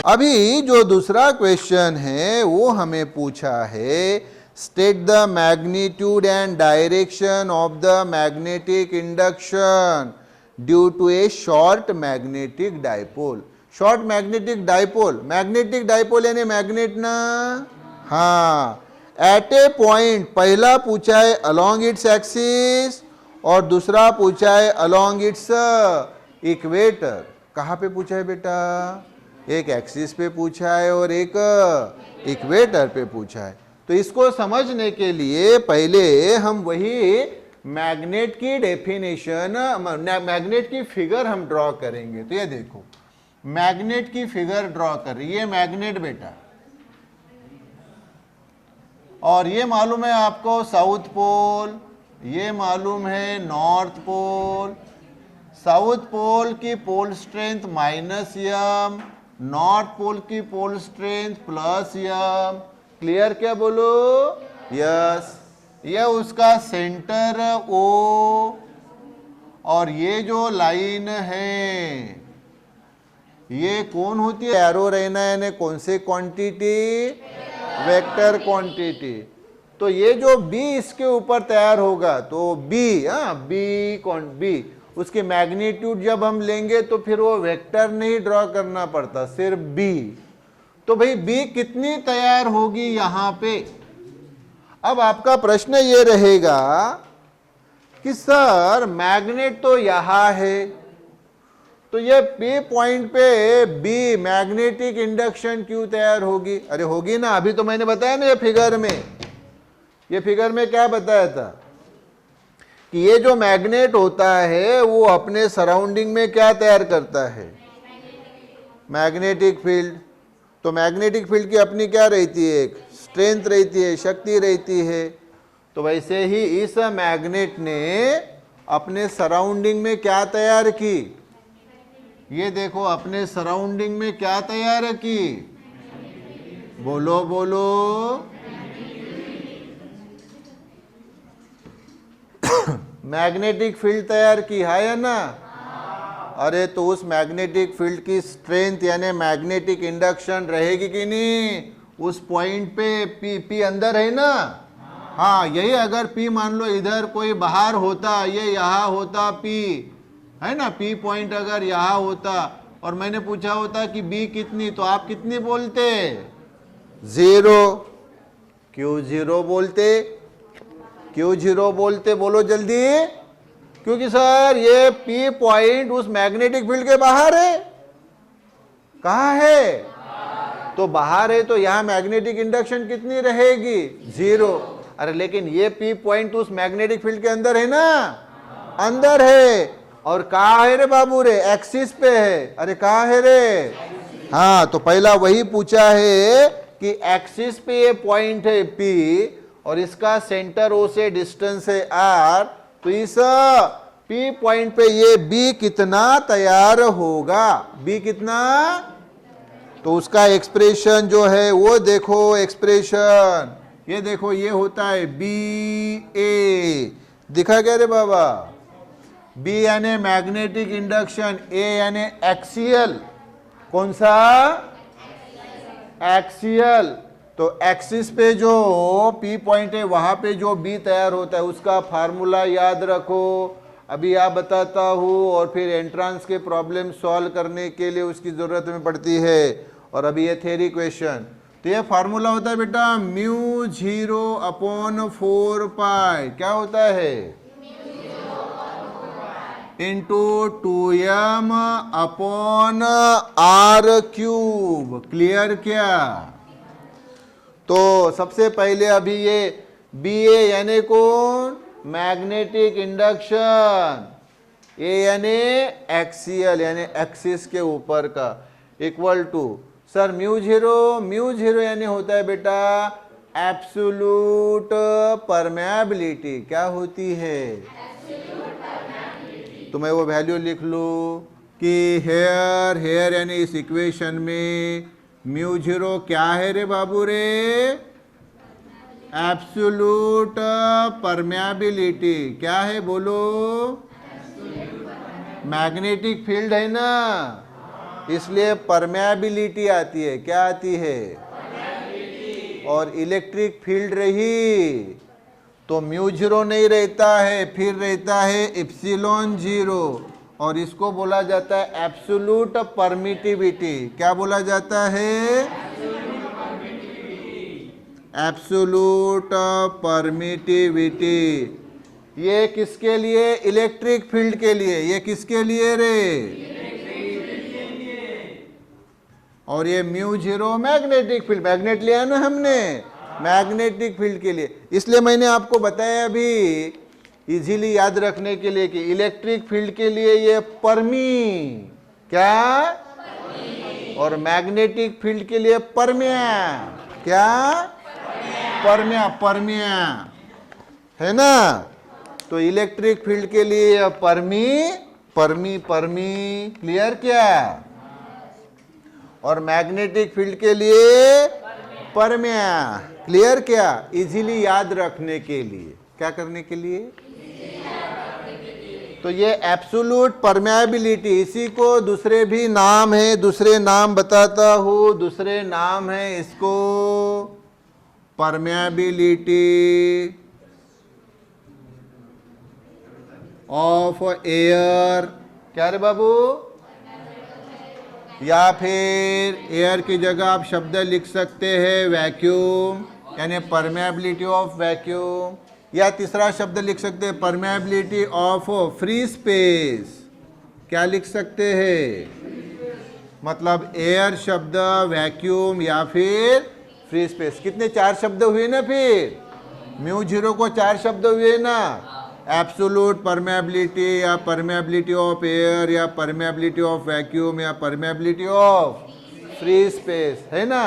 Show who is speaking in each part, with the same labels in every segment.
Speaker 1: अभी जो दूसरा क्वेश्चन है वो हमें पूछा है, state the magnitude and direction of the magnetic induction due to a short magnetic dipole. Short magnetic dipole, magnetic dipole यानी मैग्नेट ना, हाँ, एट ए पॉइंट, पहला पूछा है अलोंग इट्स एक्सिस और दूसरा पूछा है अलोंग इट्स इक्वेटर। कहाँ पे पूछा है बेटा? एक एक्सिस पे पूछा है और एक इक्वेटर पे पूछा है। तो इसको समझने के लिए पहले हम वही मैग्नेट की डेफिनेशन, मैग्नेट की फिगर हम ड्रॉ करेंगे। तो ये देखो, मैग्नेट की फिगर ड्रॉ कर रही है, मैग्नेट बेटा, और ये मालूम है आपको साउथ पोल, ये मालूम है नॉर्थ पोल। साउथ पोल की pole strength -m, north pole की पोल स्ट्रेंथ +m। क्लियर क्या बोलो? यस। ये उसका सेंटर O, और ये जो लाइन है ये कौन होती है? एरो रहना है यानी कौन से क्वांटिटी? Vector quantity. तो ये जो B इसके ऊपर तैयार होगा तो B, B उसकी मैग्नीट्यूड जब हम लेंगे तो फिर वो वेक्टर नहीं ड्रॉ करना पड़ता, सिर्फ B। तो भाई B कितनी तैयार होगी यहां पे? अब आपका प्रश्न ये रहेगा कि सर मैग्नेट तो यहां है, तो ये P पॉइंट पे B मैग्नेटिक इंडक्शन क्यों तैयार होगी? अरे होगी ना, अभी तो मैंने बताया ना, ये फिगर में क्या बताया था कि ये जो मैग्नेट होता है वो अपने सराउंडिंग में क्या तैयार करता है? Magnetic field. तो मैग्नेटिक फील्ड की अपनी क्या रहती है? एक स्ट्रेंथ रहती है, शक्ति रहती है। तो वैसे ही इस मैग्नेट ने अपने सराउंडिंग में क्या तैयार की? ये देखो, अपने सराउंडिंग में क्या तैयार की? बोलो बोलो। मैग्नेटिक फील्ड तैयार की है या ना? अरे तो उस मैग्नेटिक फील्ड की स्ट्रेंथ यानी मैग्नेटिक इंडक्शन रहेगी कि नहीं? उस पॉइंट पे P अंदर है ना? हाँ, यही अगर P मान लो इधर कोई बाहर होता, ये यहाँ होता P, है ना, P पॉइंट अगर यहाँ होता और मैंने पूछा होता कि B कितनी, तो आप कितनी बोलते? 0। क्यों 0 बोलते? क्यों 0 बोलते? बोलो जल्दी। क्योंकि सर ये P पॉइंट उस मैग्नेटिक फील्ड के बाहर है। कहाँ है? तो बाहर है, तो यहाँ मैग्नेटिक इंडक्शन कितनी रहेगी? 0। अरे लेकिन ये P पॉइंट उस मैग्नेटिक फील्ड के अंदर है ना? अंदर है। और कहाँ है रे बाबू रे? एक्सिस पे है। अरे कहाँ है रे? हाँ, तो पहला वही पूछा है कि एक्सिस पे ये पॉइंट है P और इसका सेंटर O से डिस्टेंस है R। तो इस P पॉइंट पे ये B कितना तैयार होगा? B कितना? तो उसका एक्सप्रेशन जो है वो देखो, एक्सप्रेशन ये देखो, ये होता है BA। दिखा क्या रे बाबा? B यानी मैग्नेटिक इंडक्शन, A यानी एक्सियल। कौन सा? एक्सियल। तो एक्सिस पे जो P पॉइंट है वहां पे जो B तैयार होता है उसका फार्मूला याद रखो। अभी आप बताता हूँ और फिर एंट्रांस के प्रॉब्लम सॉल्व करने के लिए उसकी जरूरत में पड़ती है। और अभी ये थ्योरी क्वेश्चन, तो ये फार्मूला होता है बेटा μ0/4π। क्या होता है? Into 2m/r³। क्लियर क्या? तो सबसे पहले अभी ये BA यानी कौन? Magnetic induction. A यानी एक्सियल यानी एक्सिस के ऊपर का, इक्वल टू सर μ0 यानी होता है बेटा एब्सोल्यूट परमेबिलिटी। क्या होती है? तो मैं वो वैल्यू लिख लूँ कि हेयर यानी इस इक्वेशन में μ0 क्या है रे बाबू रे? एब्सोल्यूट परमेबिलिटी क्या है बोलो? मैग्नेटिक फील्ड है ना, इसलिए परमेबिलिटी आती है। क्या आती है? और इलेक्ट्रिक फील्ड रही तो म्यू जीरो नहीं रहता है, फिर रहता है एप्सिलॉन जीरो, और इसको बोला जाता है एब्सोल्यूट परमिटिविटी। क्या बोला जाता है? Absolute permittivity. ये किसके लिए? इलेक्ट्रिक फील्ड के लिए। ये किसके लिए रे? और ये mu zero magnetic field, magnet लिया ना हमने, मैग्नेटिक फील्ड के लिए। इसलिए मैंने आपको बताया अभी इजीली याद रखने के लिए कि इलेक्ट्रिक फील्ड के लिए ये परमी, क्या? और मैग्नेटिक फील्ड के लिए परमिया, क्या? परमिया, परमिया है ना। तो इलेक्ट्रिक फील्ड के लिए परमी, परमी, परमी, क्लियर क्या? और मैग्नेटिक फील्ड के लिए परमिया, क्लियर क्या? इजीली याद रखने के लिए, क्या करने के लिए? तो ये एब्सोल्यूट परमेबिलिटी, इसी को दूसरे भी नाम है, दूसरे नाम बताता हूं। दूसरे नाम है इसको परमेबिलिटी ऑफ एयर। क्या रे बाबू? या फिर एयर की जगह आप शब्द लिख सकते हैं वैक्यूम, यानी परमेबिलिटी ऑफ वैक्यूम। या तीसरा शब्द लिख सकते हैं परमेबिलिटी ऑफ फ्री स्पेस। क्या लिख सकते हैं? मतलब एयर शब्द, वैक्यूम या फिर फ्री स्पेस। कितने? 4 शब्द हुए ना। फिर म्यू जीरो को 4 शब्द हुए ना, एब्सोल्यूट परमेबिलिटी या परमेबिलिटी ऑफ एयर या परमेबिलिटी ऑफ वैक्यूम या परमेबिलिटी ऑफ फ्री स्पेस, है ना।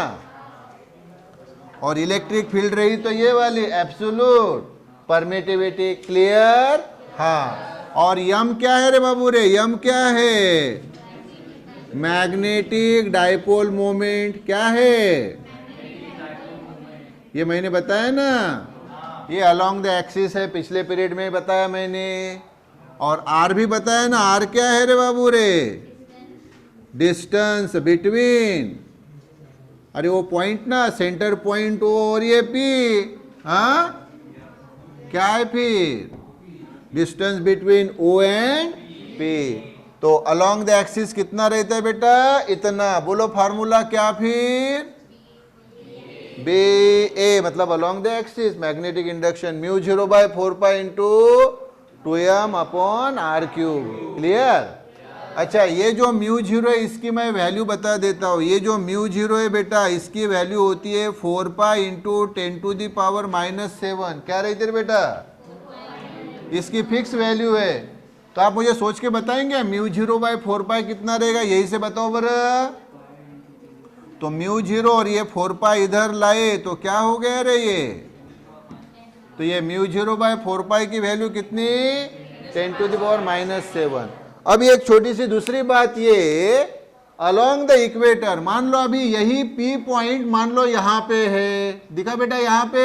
Speaker 1: और इलेक्ट्रिक फील्ड रही तो ये वाली एब्सोल्यूट परमिटिविटी, क्लियर? हाँ। और यम क्या है रे बाबू रे? यम क्या है? Magnetic dipole moment. क्या है? ये मैंने बताया ना, ये अलोंग द एक्सिस है, पिछले पीरियड में बताया मैंने। और आर भी बताया ना। आर क्या है रे बाबू रे? डिस्टेंस बिटवीन, अरे वो पॉइंट ना, सेंटर पॉइंट और ये पी, हाँ क्या है फिर? Distance between O and P. तो अलोंग द एक्सिस कितना रहता है बेटा? इतना। बोलो फार्मूला क्या फिर? बी ए, मतलब along the axis magnetic induction mu zero by 4 pi into 2m upon are cube. Clear? अच्छा, ये जो म्यू जीरो है इसकी मैं वैल्यू बता देता हूँ। ये जो म्यू जीरो है बेटा, इसकी वैल्यू होती है 4 पाई इंटू 10⁻⁻⁷। क्या रहती है बेटा? इसकी फिक्स वैल्यू है। तो आप मुझे सोच के बताएंगे म्यू जीरो बाय 4 पाई कितना रहेगा? यही से बताओ बरा। तो म्यू जीरो और ये 4 पाई इधर लाए तो क्या हो गया रे ये? तो ये म्यू जीरो बाय 4 पाई की वैल्यू कितनी? 10⁻⁻⁷। अभी एक छोटी सी दूसरी बात, ये अलोंग द इक्वेटर, मान लो अभी यही पी पॉइंट मान लो यहाँ पे है, दिखा बेटा यहाँ पे,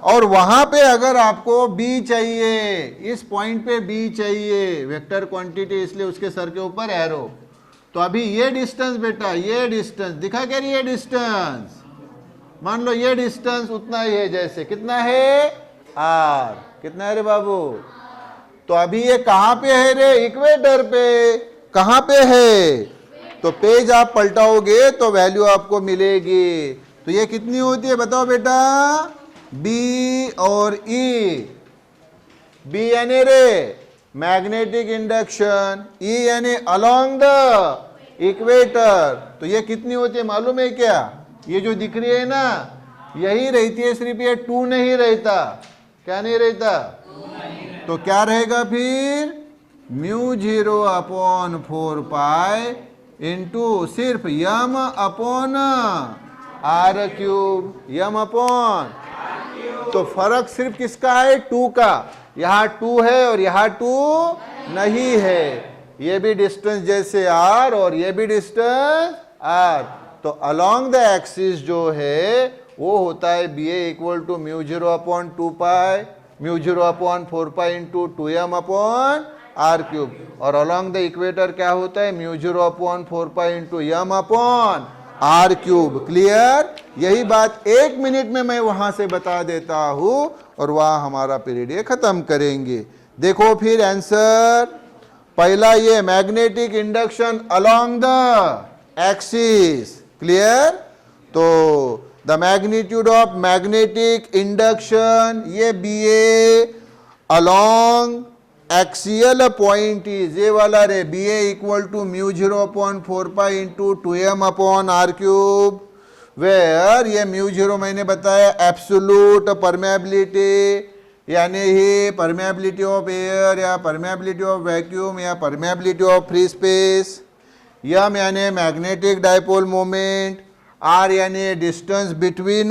Speaker 1: और वहां पे अगर आपको बी चाहिए, इस पॉइंट पे बी चाहिए, वेक्टर क्वांटिटी, इसलिए उसके सर के ऊपर एरो। तो अभी ये डिस्टेंस बेटा, ये डिस्टेंस दिखा क्या? ये डिस्टेंस मान लो ये डिस्टेंस उतना ही है, जैसे कितना है? आर। कितना है रे बाबू? तो अभी ये कहां पे है रे? इक्वेटर पे। कहां पे है? तो पेज आप पलटाओगे तो वैल्यू आपको मिलेगी। तो ये कितनी होती है बताओ बेटा? बी और ई। बी यानी रे मैग्नेटिक इंडक्शन, ई यानी अलोंग द इक्वेटर। तो ये कितनी होती है मालूम है क्या? ये जो दिख रही है ना, यही रहती है, सिर्फ ये 2 नहीं रहता। क्या नहीं रहता? तो क्या रहेगा फिर? Mu zero upon 4 pi into सिर्फ m upon are cube, m upon. तो फर्क सिर्फ किसका है? 2 का। यहाँ 2 है और यहाँ 2 नहीं है। ये भी डिस्टेंस जैसे आर और ये भी डिस्टेंस आर। तो अलोंग द एक्सिस जो है वो होता है B A equal to mu 0 upon 2 pi mu 0 upon 4 pi into 2m upon are cube, और अलॉन्ग द इक्वेटर क्या होता है mu 0 upon 4 pi into m upon are cube. Clear? यही बात 1 मिनट में मैं वहां से बता देता हूं और वहां हमारा पीरियड ये खत्म करेंगे। देखो फिर आंसर, पहला ये magnetic induction along the axis. Clear? तो the magnitude of magnetic induction ये B A along axial point is ये वाला रे, B A equal to mu 0 upon 4 pi into 2m upon are cube, where ये mu 0 मैंने बताया absolute permeability, यानी ही परमेबिलिटी ऑफ एयर या परमेबिलिटी ऑफ वैक्यूम या permeability of free space, m यानी मैग्नेटिक डाइपोल मोमेंट, आर यानी distance between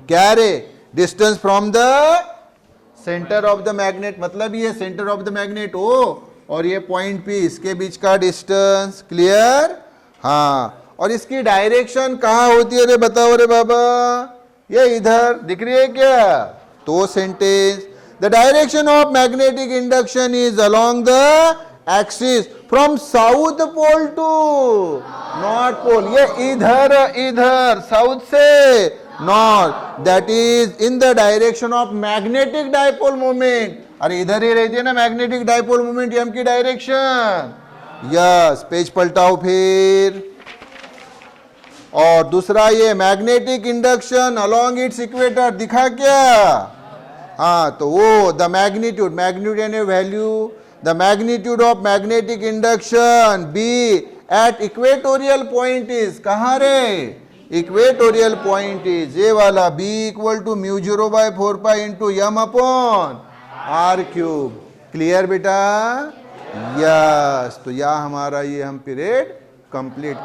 Speaker 1: क्या रे, distance from the centre of the magnet, मतलब ये सेंटर ऑफ द मैग्नेट हो और ये पॉइंट पी, इसके बीच का डिस्टेंस। क्लियर? हाँ, और इसकी डायरेक्शन कहाँ होती है रे, बताओ रे बाबा, ये इधर दिख रही है क्या? तो sentence, the direction of magnetic induction is along the axis from south pole to north pole, ये इधर इधर साउथ से north, that is in the direction of magnetic dipole moment. अरे इधर ही रहती है ना मैग्नेटिक डाइपोल मोमेंट, एम की डायरेक्शन। यस, पेज पलटाओ फिर। और दूसरा ये magnetic induction along its equator दिखा क्या? हाँ, तो वो द मैग्नीट्यूड, मैग्नीट्यूड यानी value, the magnitude of magnetic induction B at equatorial point is, कहाँ रे? इक्वेटोरियल पॉइंट इज ये वाला, B equal to mu 0 by 4 pi into m upon are cube. Clear बेटा? यस, तो यह हमारा ये हम पीरियड कंप्लीट